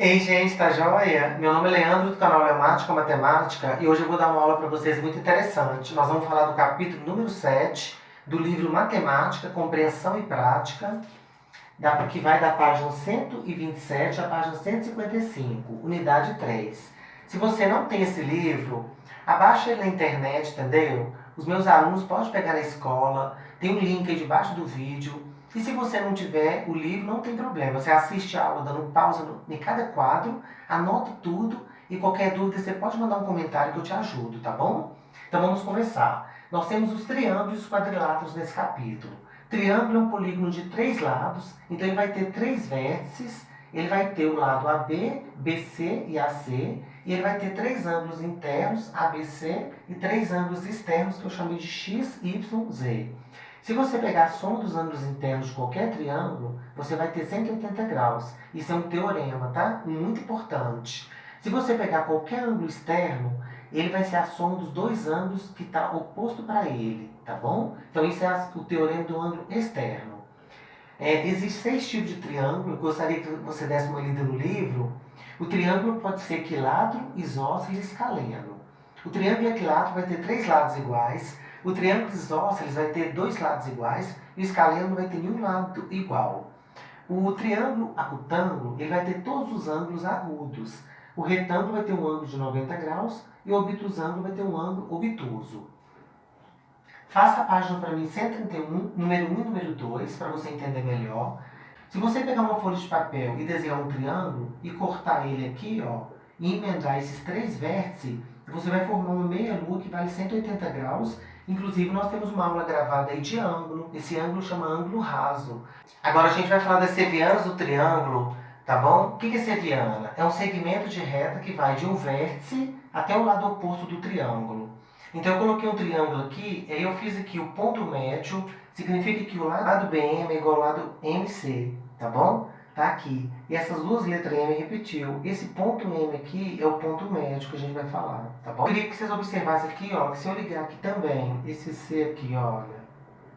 Ei, gente, tá joia? Meu nome é Leandro, do canal Leomática Matemática, e hoje eu vou dar uma aula para vocês muito interessante. Nós vamos falar do capítulo número 7 do livro Matemática, Compreensão e Prática, que vai da página 127 à página 155, unidade 3. Se você não tem esse livro, abaixa ele na internet, entendeu? Os meus alunos podem pegar na escola, tem um link aí debaixo do vídeo. E se você não tiver o livro, não tem problema. Você assiste a aula dando pausa em cada quadro, anota tudo e qualquer dúvida você pode mandar um comentário que eu te ajudo, tá bom? Então vamos começar. Nós temos os triângulos e os quadriláteros nesse capítulo. Triângulo é um polígono de 3 lados, então ele vai ter 3 vértices, ele vai ter o lado AB, BC e AC, e ele vai ter 3 ângulos internos, ABC, e 3 ângulos externos, que eu chamei de X, Y, Z. Se você pegar a soma dos ângulos internos de qualquer triângulo, você vai ter 180 graus. Isso é um teorema, tá? Muito importante. Se você pegar qualquer ângulo externo, ele vai ser a soma dos dois ângulos que está oposto para ele, tá bom? Então isso é o teorema do ângulo externo. Existem 6 tipos de triângulo, eu gostaria que você desse uma lida no livro. O triângulo pode ser equilátero, isósceles e escaleno. O triângulo equilátero vai ter 3 lados iguais, o triângulo isósceles vai ter 2 lados iguais e o escaleno não vai ter nenhum lado igual. O triângulo acutângulo ele vai ter todos os ângulos agudos. O retângulo vai ter um ângulo de 90 graus e o obtusângulo vai ter um ângulo obtuso. Faça a página para mim 131, número 1 e número 2, para você entender melhor. Se você pegar uma folha de papel e desenhar um triângulo e cortar ele aqui, ó, e emendar esses 3 vértices, você vai formar uma meia-lua que vale 180 graus. Inclusive, nós temos uma aula gravada aí de ângulo. Esse ângulo chama ângulo raso. Agora a gente vai falar das sevianas do triângulo, tá bom? O que é seviana? É um segmento de reta que vai de um vértice até o lado oposto do triângulo. Então eu coloquei um triângulo aqui, e aí eu fiz aqui o ponto médio, significa que o lado BM é igual ao lado MC, tá bom? Tá aqui. E essas duas letras M repetiu. Esse ponto M aqui é o ponto médio que a gente vai falar, tá bom? Eu queria que vocês observassem aqui, ó, que se eu ligar aqui também, esse C aqui, olha,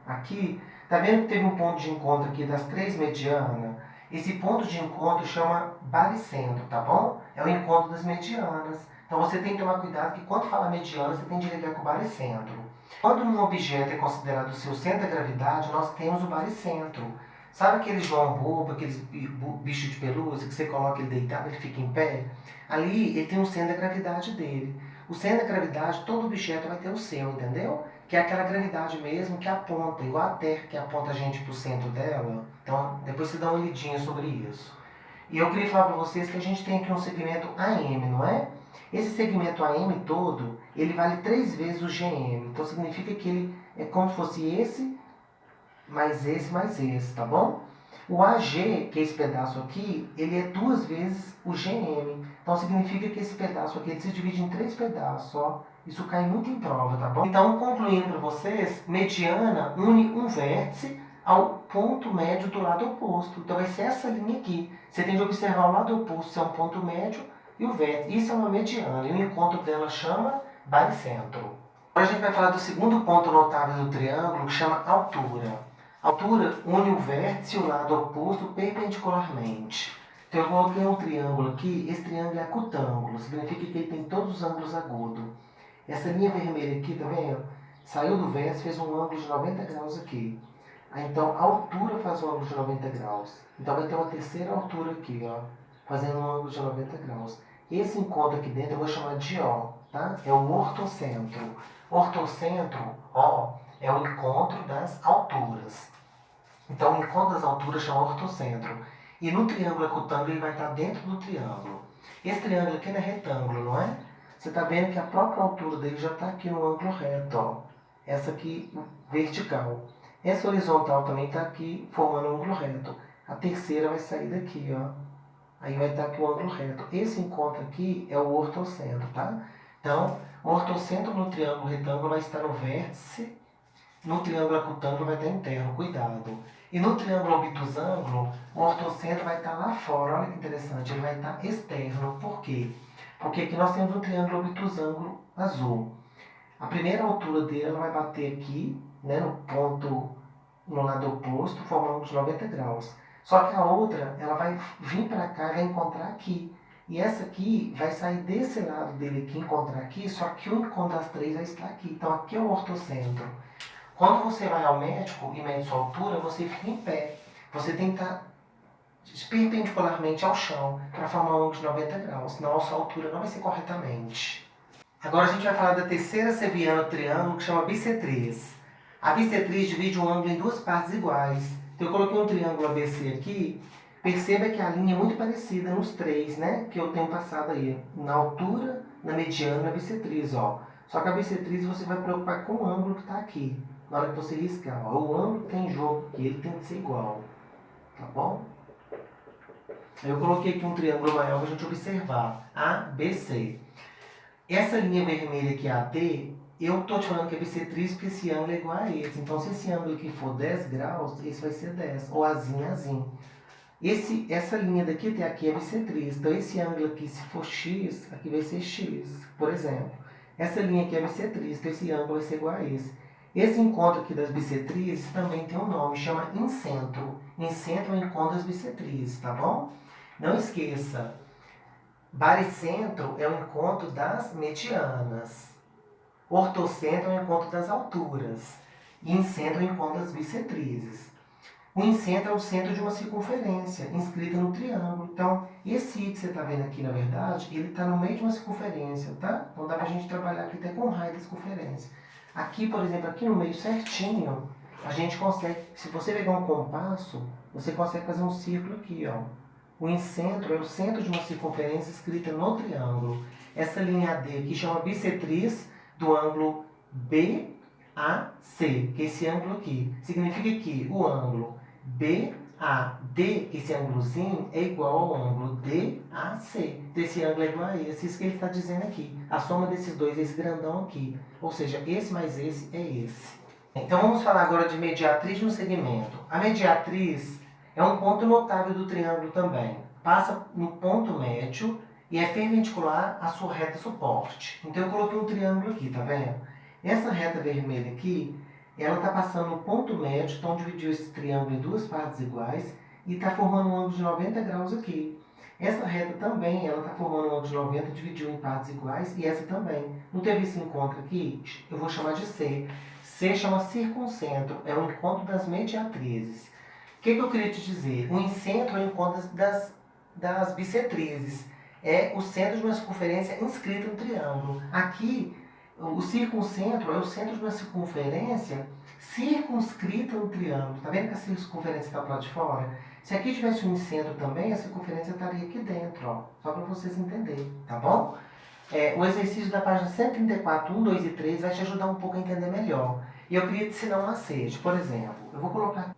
aqui, tá vendo que teve um ponto de encontro aqui das 3 medianas? Esse ponto de encontro chama baricentro, tá bom? É o encontro das medianas. Então você tem que tomar cuidado que quando fala mediana, você tem que ligar com o baricentro. Quando um objeto é considerado o seu centro da gravidade, nós temos o baricentro. Sabe aquele João Bobo, aqueles bichos de pelúcia que você coloca ele deitado, ele fica em pé? Ali ele tem um centro da gravidade dele. O centro da gravidade, todo objeto vai ter o seu, entendeu? Que é aquela gravidade mesmo que aponta, igual a Terra que aponta a gente para o centro dela. Então, depois você dá uma lidinha sobre isso. E eu queria falar para vocês que a gente tem aqui um segmento AM, não é? Esse segmento AM todo, ele vale 3 vezes o GM. Então significa que ele é como se fosse esse, mais esse, tá bom? O AG, que é esse pedaço aqui, ele é 2 vezes o GM. Então significa que esse pedaço aqui ele se divide em 3 pedaços, ó. Isso cai muito em prova, tá bom? Então, concluindo para vocês, mediana une um vértice ao ponto médio do lado oposto. Então vai ser essa linha aqui. Você tem de observar o lado oposto, se é um ponto médio, e o vértice. Isso é uma mediana, e o encontro dela chama baricentro. Agora a gente vai falar do segundo ponto notável do triângulo, que chama altura. A altura une o vértice e o lado oposto perpendicularmente. Então eu coloquei um triângulo aqui, esse triângulo é acutângulo, significa que ele tem todos os ângulos agudos. Essa linha vermelha aqui, tá vendo? Saiu do vértice, fez um ângulo de 90 graus aqui. Então a altura faz um ângulo de 90 graus. Então vai ter uma terceira altura aqui, ó, fazendo um ângulo de 90 graus. Esse encontro aqui dentro eu vou chamar de O, tá? É o ortocentro. Ortocentro, O, é o encontro das alturas. Então o encontro das alturas chama ortocentro. E no triângulo acutângulo ele vai estar dentro do triângulo. Esse triângulo aqui não é retângulo, não é? Você está vendo que a própria altura dele já está aqui no ângulo reto, ó. Essa aqui vertical. Essa horizontal também está aqui formando um ângulo reto. A terceira vai sair daqui, ó. Aí vai estar aqui o ângulo reto. Esse encontro aqui é o ortocentro, tá? Então, o ortocentro no triângulo retângulo vai estar no vértice, no triângulo acutângulo vai estar interno, cuidado. E no triângulo obtusângulo, o ortocentro vai estar lá fora, olha que interessante, ele vai estar externo. Por quê? Porque aqui nós temos um triângulo obtusângulo azul. A primeira altura dele ela vai bater aqui, né, no ponto no lado oposto, formando uns 90 graus. Só que a outra, ela vai vir para cá e vai encontrar aqui. E essa aqui vai sair desse lado dele aqui, encontrar aqui, só que o encontro das três vai estar aqui. Então aqui é o ortocentro. Quando você vai ao médico e mede sua altura, você fica em pé. Você tem que estar perpendicularmente ao chão para formar um ângulo de 90 graus, senão a sua altura não vai ser corretamente. Agora a gente vai falar da terceira seviana do triângulo, que chama bissetriz. A bissetriz divide um ângulo em duas partes iguais. Então eu coloquei um triângulo ABC aqui. Perceba que a linha é muito parecida nos três, né? Que eu tenho passado aí. Na altura, na mediana e na bissetriz, ó. Só que a bissetriz você vai preocupar com o ângulo que está aqui. Na hora que você riscar, ó. O ângulo que tem em jogo aqui, ele tem que ser igual. Tá bom? Eu coloquei aqui um triângulo maior para a gente observar. ABC. Essa linha vermelha aqui, AD, eu estou te falando que é bissetriz porque esse ângulo é igual a esse. Então, se esse ângulo aqui for 10 graus, esse vai ser 10. Ou azinho, azinho. Essa linha daqui até aqui é bissetriz. Então, esse ângulo aqui, se for X, aqui vai ser X, por exemplo. Essa linha aqui é bissetriz, então esse ângulo vai ser igual a esse. Esse encontro aqui das bissetrizes também tem um nome, chama incentro. Incentro é o encontro das bissetrizes, tá bom? Não esqueça, baricentro é o encontro das medianas. Ortocentro é o encontro das alturas. E incentro é o encontro das bissetrizes. O incentro é o centro de uma circunferência, inscrita no triângulo. Então, esse I que você está vendo aqui, na verdade, ele está no meio de uma circunferência, tá? Então, dá para a gente trabalhar aqui até com raio da circunferência. Aqui, por exemplo, aqui no meio certinho, a gente consegue, se você pegar um compasso, você consegue fazer um círculo aqui, ó. O incentro é o centro de uma circunferência escrita no triângulo. Essa linha AD aqui chama bissetriz do ângulo BAC, que é esse ângulo aqui. Significa que o ângulo BAD, esse ângulozinho, é igual ao ângulo DAC. Esse ângulo é igual a esse. Isso que ele está dizendo aqui. A soma desses dois é esse grandão aqui. Ou seja, esse mais esse é esse. Então vamos falar agora de mediatriz no segmento. A mediatriz é um ponto notável do triângulo também. Passa no ponto médio e é perpendicular à sua reta suporte. Então eu coloquei um triângulo aqui, tá vendo? Essa reta vermelha aqui, ela está passando no ponto médio, então dividiu esse triângulo em duas partes iguais e está formando um ângulo de 90 graus aqui. Essa reta também, ela está formando um ângulo de 90, dividiu em partes iguais, e essa também. Não teve esse encontro aqui? Eu vou chamar de C. C chama circuncentro, é o encontro das mediatrizes. O que eu queria te dizer? O incentro é o encontro das bissetrizes. É o centro de uma circunferência inscrita no triângulo. Aqui, o circuncentro é o centro de uma circunferência circunscrita no triângulo. Tá vendo que a circunferência está para lá de fora? Se aqui tivesse um incentro também, a circunferência estaria aqui dentro, ó. Só para vocês entenderem, tá bom? O exercício da página 134, 1, 2 e 3 vai te ajudar um pouco a entender melhor. E eu queria te ensinar um macete. Por exemplo, eu vou colocar...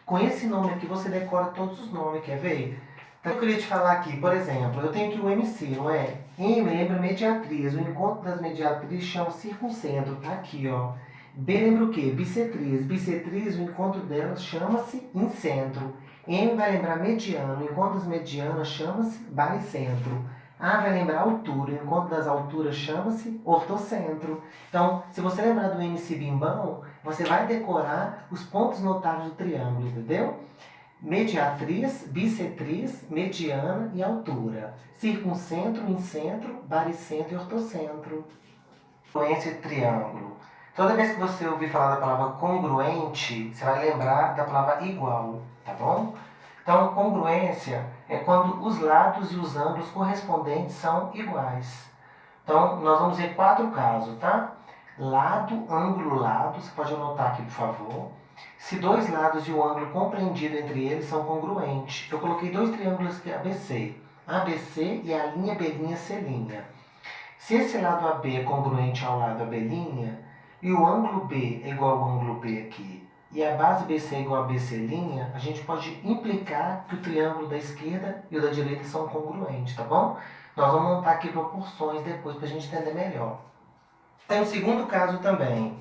Com esse nome aqui, você decora todos os nomes, quer ver? Então, eu queria te falar aqui, por exemplo, eu tenho aqui o MC, não é? M lembra mediatriz. O encontro das mediatrizes chama circuncentro. Tá aqui, ó. B lembra o quê? Bissetriz. Bissetriz, o encontro delas chama-se incentro. M vai lembrar mediano. O encontro das medianas chama-se baricentro. A vai lembrar altura. O encontro das alturas chama-se ortocentro. Então, se você lembrar do MC bimbão, você vai decorar os pontos notáveis do triângulo, entendeu? Mediatriz, bissetriz, mediana e altura. Circuncentro, incentro, baricentro e ortocentro. Congruência de triângulo. Toda vez que você ouvir falar da palavra congruente, você vai lembrar da palavra igual, tá bom? Então, congruência é quando os lados e os ângulos correspondentes são iguais. Então, nós vamos ver 4 casos, tá? Lado, ângulo, lado. Você pode anotar aqui, por favor. Se dois lados e o ângulo compreendido entre eles são congruentes. Eu coloquei 2 triângulos aqui ABC. ABC e a linha B', C'. Se esse lado AB é congruente ao lado AB', e o ângulo B é igual ao ângulo B aqui, e a base BC é igual a BC', a gente pode implicar que o triângulo da esquerda e o da direita são congruentes, tá bom? Nós vamos montar aqui proporções depois para a gente entender melhor. Tem um segundo caso também,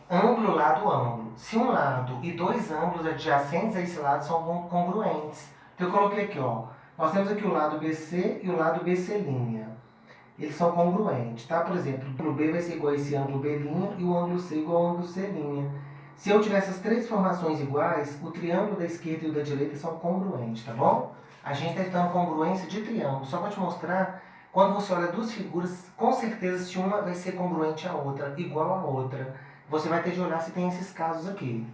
ângulo, lado, ângulo. Se um lado e 2 ângulos adjacentes a esse lado são congruentes. Então eu coloquei aqui, ó, nós temos aqui o lado BC e o lado BC'. Eles são congruentes, tá? Por exemplo, o ângulo B vai ser igual a esse ângulo B' e o ângulo C igual ao ângulo C'. Se eu tiver essas três formações iguais, o triângulo da esquerda e o da direita são congruentes, tá bom? A gente está estudando congruência de triângulo, só para te mostrar, quando você olha duas figuras, com certeza se uma vai ser congruente à outra, igual à outra. Você vai ter de olhar se tem esses casos aqui.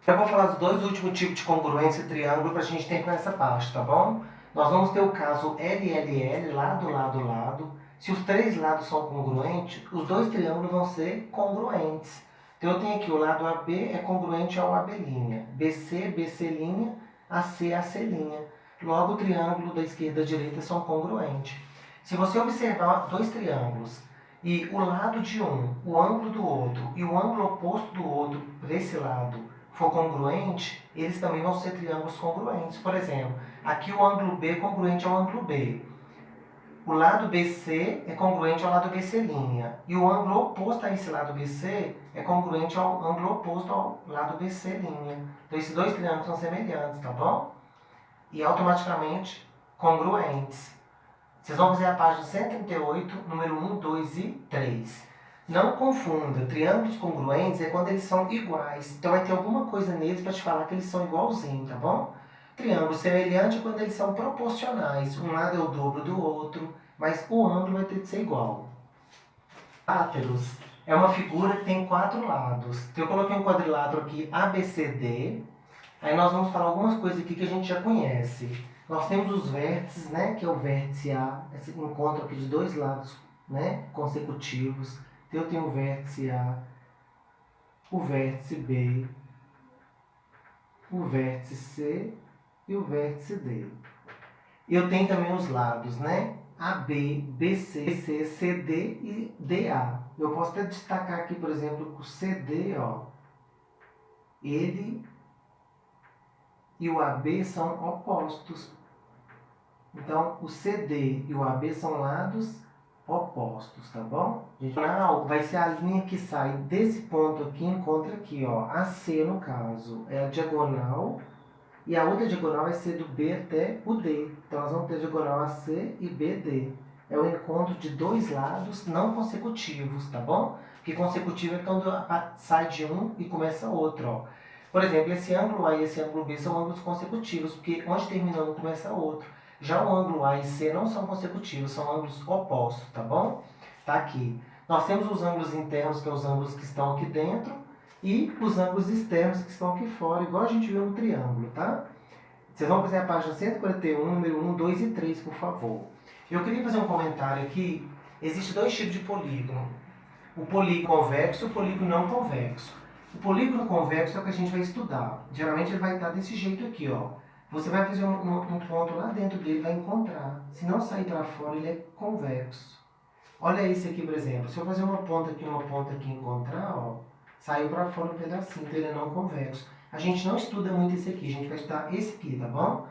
Eu vou falar dos dois últimos tipos de congruência triângulo para a gente terminar essa parte, tá bom? Nós vamos ter o caso LLL, lado, lado, lado. Se os três lados são congruentes, os dois triângulos vão ser congruentes. Então eu tenho aqui o lado AB é congruente ao AB', BC, BC', AC, AC'. Logo, o triângulo da esquerda e da direita são congruentes. Se você observar dois triângulos e o lado de um, o ângulo do outro e o ângulo oposto do outro para esse lado for congruente, eles também vão ser triângulos congruentes. Por exemplo, aqui o ângulo B é congruente ao ângulo B. O lado BC é congruente ao lado BC'. E o ângulo oposto a esse lado BC é congruente ao ângulo oposto ao lado BC'. Então, esses dois triângulos são semelhantes, tá bom? E automaticamente congruentes. Vocês vão fazer a página 138, número 1, 2 e 3. Não confunda, triângulos congruentes é quando eles são iguais. Então vai ter alguma coisa neles para te falar que eles são igualzinhos, tá bom? Triângulo semelhante é quando eles são proporcionais. Um lado é o dobro do outro, mas o ângulo vai ter que ser igual. Quadriláteros é uma figura que tem quatro lados. Então eu coloquei um quadrilátero aqui ABCD. Aí nós vamos falar algumas coisas aqui que a gente já conhece. Nós temos os vértices, né, que é o vértice A, esse encontro aqui de dois lados, né, consecutivos. Então eu tenho o vértice A, o vértice B, o vértice C e o vértice D. Eu tenho também os lados, né, AB, BC, BC, CD e DA. Eu posso até destacar aqui, por exemplo, o CD, ó, ele e o AB são opostos. Então, o CD e o AB são lados opostos, tá bom? Diagonal vai ser a linha que sai desse ponto aqui e encontra aqui, ó. AC, no caso, é a diagonal. E a outra diagonal vai ser do B até o D. Então, nós vamos ter a diagonal AC e BD. É o encontro de dois lados não consecutivos, tá bom? Porque consecutivo é quando sai de um e começa outro, ó. Por exemplo, esse ângulo A e esse ângulo B são ângulos consecutivos, porque onde termina um começa outro. Já o ângulo A e C não são consecutivos, são ângulos opostos, tá bom? Tá aqui. Nós temos os ângulos internos, que são os ângulos que estão aqui dentro, e os ângulos externos que estão aqui fora, igual a gente viu no triângulo, tá? Vocês vão fazer a página 141, número 1, 2 e 3, por favor. Eu queria fazer um comentário aqui. Existem dois tipos de polígono. O polígono convexo e o polígono não convexo. O polígono convexo é o que a gente vai estudar. Geralmente ele vai estar desse jeito aqui, ó. Você vai fazer um ponto lá dentro dele, vai encontrar. Se não sair para fora, ele é convexo. Olha esse aqui, por exemplo. Se eu fazer uma ponta aqui e encontrar, ó, saiu para fora um pedacinho, então ele é não convexo. A gente não estuda muito esse aqui, a gente vai estudar esse aqui, tá bom?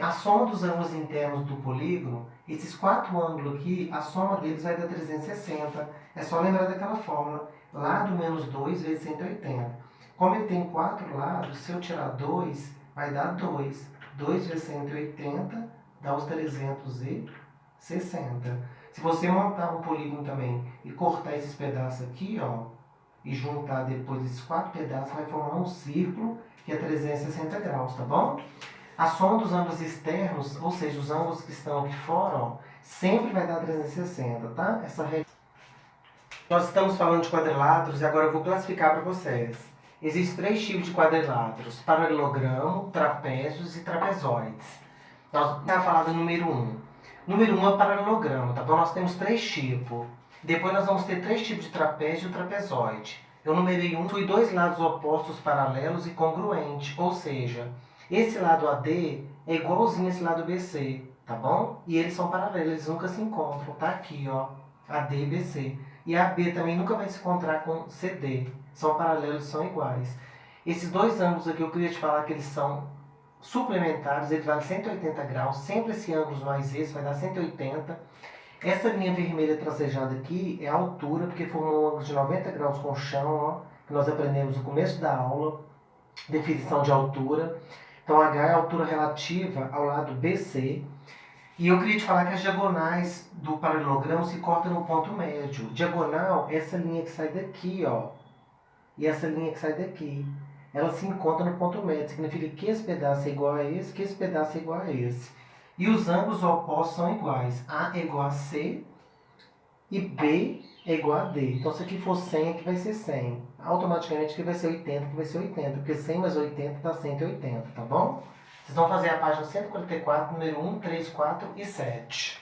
A soma dos ângulos internos do polígono, esses quatro ângulos aqui, a soma deles vai dar 360. É só lembrar daquela fórmula, lado menos 2 vezes 180. Como ele tem quatro lados, se eu tirar 2, vai dar 2. 2 vezes 180 dá os 360. Se você montar um polígono também e cortar esses pedaços aqui, ó, e juntar depois esses quatro pedaços, vai formar um círculo que é 360 graus, tá bom? A soma dos ângulos externos, ou seja, os ângulos que estão aqui fora, ó, sempre vai dar 360, tá? Essa regra. Nós estamos falando de quadriláteros e agora eu vou classificar para vocês. Existem três tipos de quadriláteros: paralelogramo, trapézios e trapezoides. Nós vamos falar do número 1. Número 1 é o paralelogramo, tá bom? Nós temos três tipos. Depois nós vamos ter três tipos de trapézio e trapezoide. Eu numerei um, fui dois lados opostos paralelos e congruentes, ou seja, esse lado AD é igualzinho a esse lado BC, tá bom? E eles são paralelos, eles nunca se encontram, tá aqui, ó, AD e BC. E AB também nunca vai se encontrar com CD, são paralelos, são iguais. Esses dois ângulos aqui eu queria te falar que eles são suplementares, eles valem 180 graus, sempre esse ângulo mais esse vai dar 180. Essa linha vermelha tracejada aqui é a altura, porque formou um ângulo de 90 graus com o chão, ó, que nós aprendemos no começo da aula, definição de altura. Então, H é a altura relativa ao lado BC. E eu queria te falar que as diagonais do paralelogramo se cortam no ponto médio. Diagonal é essa linha que sai daqui, ó, e essa linha que sai daqui. Ela se encontra no ponto médio, significa que esse pedaço é igual a esse, que esse pedaço é igual a esse. E os ângulos opostos são iguais. A é igual a C e B é igual a D. Então, se aqui for 100, aqui vai ser 100. Automaticamente aqui vai ser 80, aqui vai ser 80, porque 100 mais 80 dá 180, tá bom? Vocês vão fazer a página 144, número 1, 3, 4 e 7.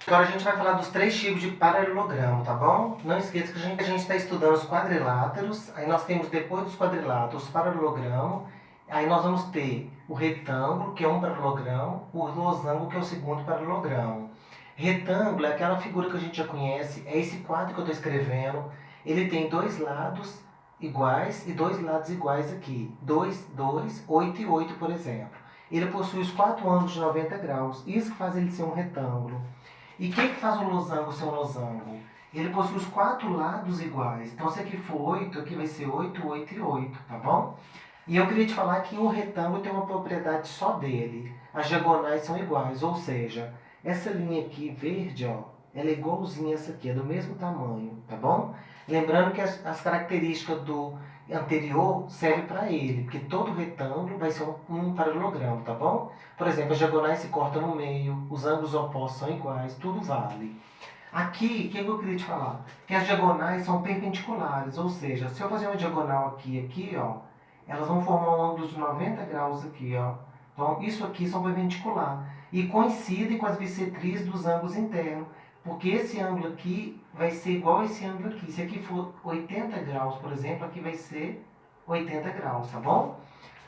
Agora a gente vai falar dos 3 tipos de paralelogramo, tá bom? Não esqueça que a gente está estudando os quadriláteros, aí nós temos depois dos quadriláteros o paralelogramo, aí nós vamos ter o retângulo, que é um paralelogramo, o losango, que é o segundo paralelogramo. Retângulo é aquela figura que a gente já conhece, é esse quadro que eu estou escrevendo, ele tem 2 lados iguais e 2 lados iguais aqui, 2, 2, 8 e 8, por exemplo. Ele possui os 4 ângulos de 90 graus, isso que faz ele ser um retângulo. E o que faz o losango ser um losango? Ele possui os 4 lados iguais. Então, se aqui for 8, aqui vai ser 8, 8 e 8, tá bom? E eu queria te falar que o retângulo tem uma propriedade só dele. As diagonais são iguais, ou seja, essa linha aqui verde, ó, ela é igualzinha a essa aqui, é do mesmo tamanho, tá bom? Lembrando que as características do anterior servem para ele, porque todo retângulo vai ser um paralelogramo, tá bom? Por exemplo, as diagonais se cortam no meio, os ângulos opostos são iguais, tudo vale. Aqui, o que eu queria te falar? Que as diagonais são perpendiculares, ou seja, se eu fazer uma diagonal aqui e aqui, ó, elas vão formar um ângulo de 90 graus aqui, ó. Então, isso aqui são perpendicular. E coincidem com as bissetrias dos ângulos internos, porque esse ângulo aqui vai ser igual a esse ângulo aqui. Se aqui for 80 graus, por exemplo, aqui vai ser 80 graus, tá bom?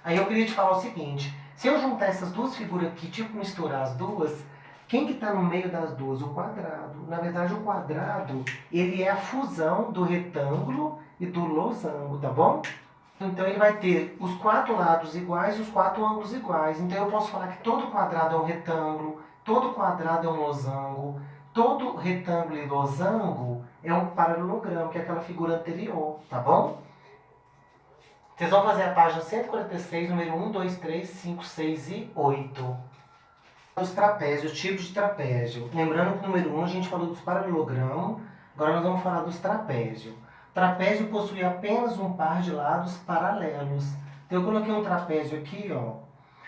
Aí eu queria te falar o seguinte, se eu juntar essas duas figuras aqui, tipo misturar as duas, quem que está no meio das duas? O quadrado. Na verdade, o quadrado, ele é a fusão do retângulo e do losango, tá bom? Então, ele vai ter os 4 lados iguais e os 4 ângulos iguais. Então, eu posso falar que todo quadrado é um retângulo, todo quadrado é um losango, todo retângulo e losango é um paralelogramo, que é aquela figura anterior, tá bom? Vocês vão fazer a página 146, número 1, 2, 3, 5, 6 e 8. Os trapézios, os tipos de trapézio. Lembrando que no número 1 a gente falou dos paralelogramos, agora nós vamos falar dos trapézios. Trapézio possui apenas um par de lados paralelos. Então eu coloquei um trapézio aqui, ó.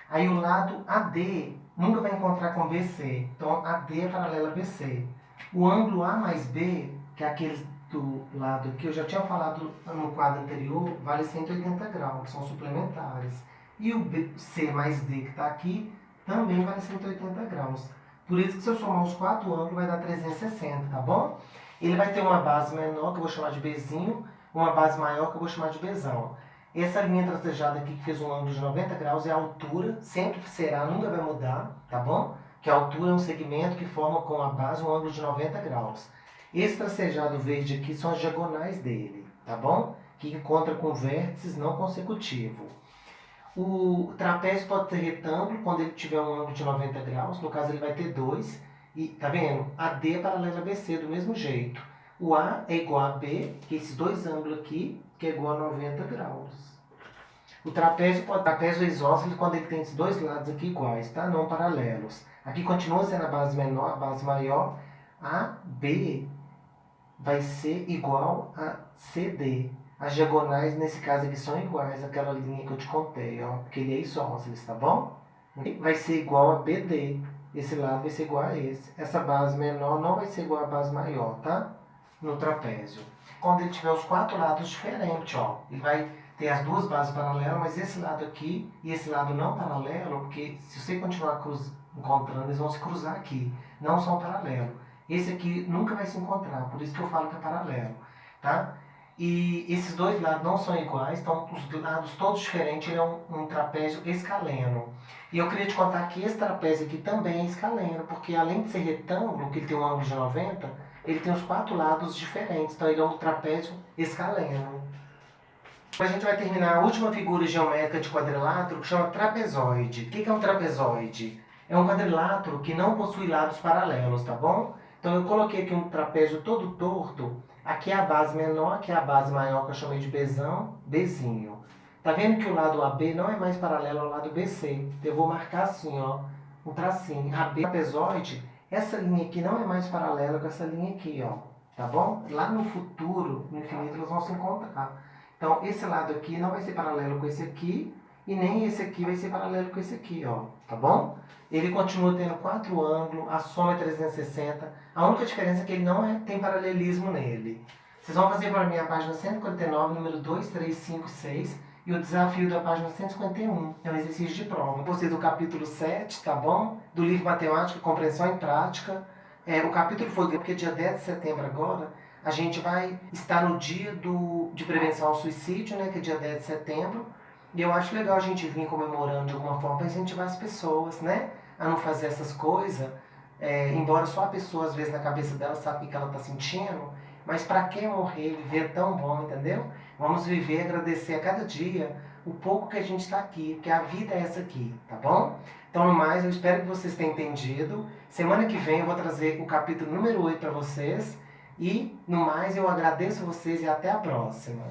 Aí o lado AD nunca vai encontrar com BC. Então AD é paralela a BC. O ângulo A mais B, que é aqueles do lado que eu já tinha falado no quadro anterior, vale 180 graus, que são suplementares. E o C mais D que está aqui também vale 180 graus. Por isso que se eu somar os 4 ângulos vai dar 360, tá bom? Ele vai ter uma base menor, que eu vou chamar de Bzinho, uma base maior, que eu vou chamar de Bzão. Essa linha tracejada aqui, que fez um ângulo de 90 graus, é a altura, sempre será, nunca vai mudar, tá bom? Que a altura é um segmento que forma com a base um ângulo de 90 graus. Esse tracejado verde aqui são as diagonais dele, tá bom? Que encontra com vértices não consecutivos. O trapézio pode ter retângulo quando ele tiver um ângulo de 90 graus, no caso ele vai ter 2. E, tá vendo? AD é paralela a BC, do mesmo jeito. O A é igual a B, que é esses dois ângulos aqui, que é igual a 90 graus. O trapézio é isósceles quando ele tem esses dois lados aqui iguais, tá? Não paralelos. Aqui continua sendo a base menor, a base maior. AB vai ser igual a CD. As diagonais, nesse caso aqui, são iguais àquela linha que eu te contei, ó. Porque ele é isósceles, tá bom? Vai ser igual a BD. Esse lado vai ser igual a esse. Essa base menor não vai ser igual à base maior, tá? No trapézio. Quando ele tiver os 4 lados diferentes, ó. Ele vai ter as duas bases paralelas, mas esse lado aqui e esse lado não paralelo, porque se você continuar encontrando, eles vão se cruzar aqui. Não são paralelos. Esse aqui nunca vai se encontrar, por isso que eu falo que é paralelo, tá? E esses dois lados não são iguais, então os lados todos diferentes, ele é um trapézio escaleno. E eu queria te contar que esse trapézio aqui também é escaleno, porque além de ser retângulo, que ele tem um ângulo de 90, ele tem os 4 lados diferentes, então ele é um trapézio escaleno. A gente vai terminar a última figura geométrica de quadrilátero, que chama trapezoide. O que é um trapezoide? É um quadrilátero que não possui lados paralelos, tá bom? Então eu coloquei aqui um trapézio todo torto. Aqui é a base menor, aqui é a base maior, que eu chamei de Bzão, Bzinho. Tá vendo que o lado AB não é mais paralelo ao lado BC? Então eu vou marcar assim, ó, um tracinho. AB trapezoide, essa linha aqui não é mais paralela com essa linha aqui, ó. Tá bom? Lá no futuro, no infinito, elas vão se encontrar. Então, esse lado aqui não vai ser paralelo com esse aqui, e nem esse aqui vai ser paralelo com esse aqui, ó, tá bom? Ele continua tendo 4 ângulos, a soma é 360, a única diferença é que ele não tem paralelismo nele. Vocês vão fazer para mim a página 159, número 2, 3, 5, 6, e o desafio da página 151, é um exercício de prova. Você do capítulo 7, tá bom? Do livro Matemática, Compreensão e Prática. O capítulo foi porque dia 10 de setembro agora, a gente vai estar no dia de prevenção ao suicídio, né, que é dia 10 de setembro. E eu acho legal a gente vir comemorando de alguma forma para incentivar as pessoas, né, a não fazer essas coisas. Embora só a pessoa, às vezes, na cabeça dela sabe o que ela está sentindo, mas para que morrer, viver é tão bom, entendeu? Vamos viver, agradecer a cada dia o pouco que a gente está aqui, porque a vida é essa aqui, tá bom? Então, no mais, eu espero que vocês tenham entendido. Semana que vem eu vou trazer o capítulo número 8 para vocês. E, no mais, eu agradeço vocês e até a próxima.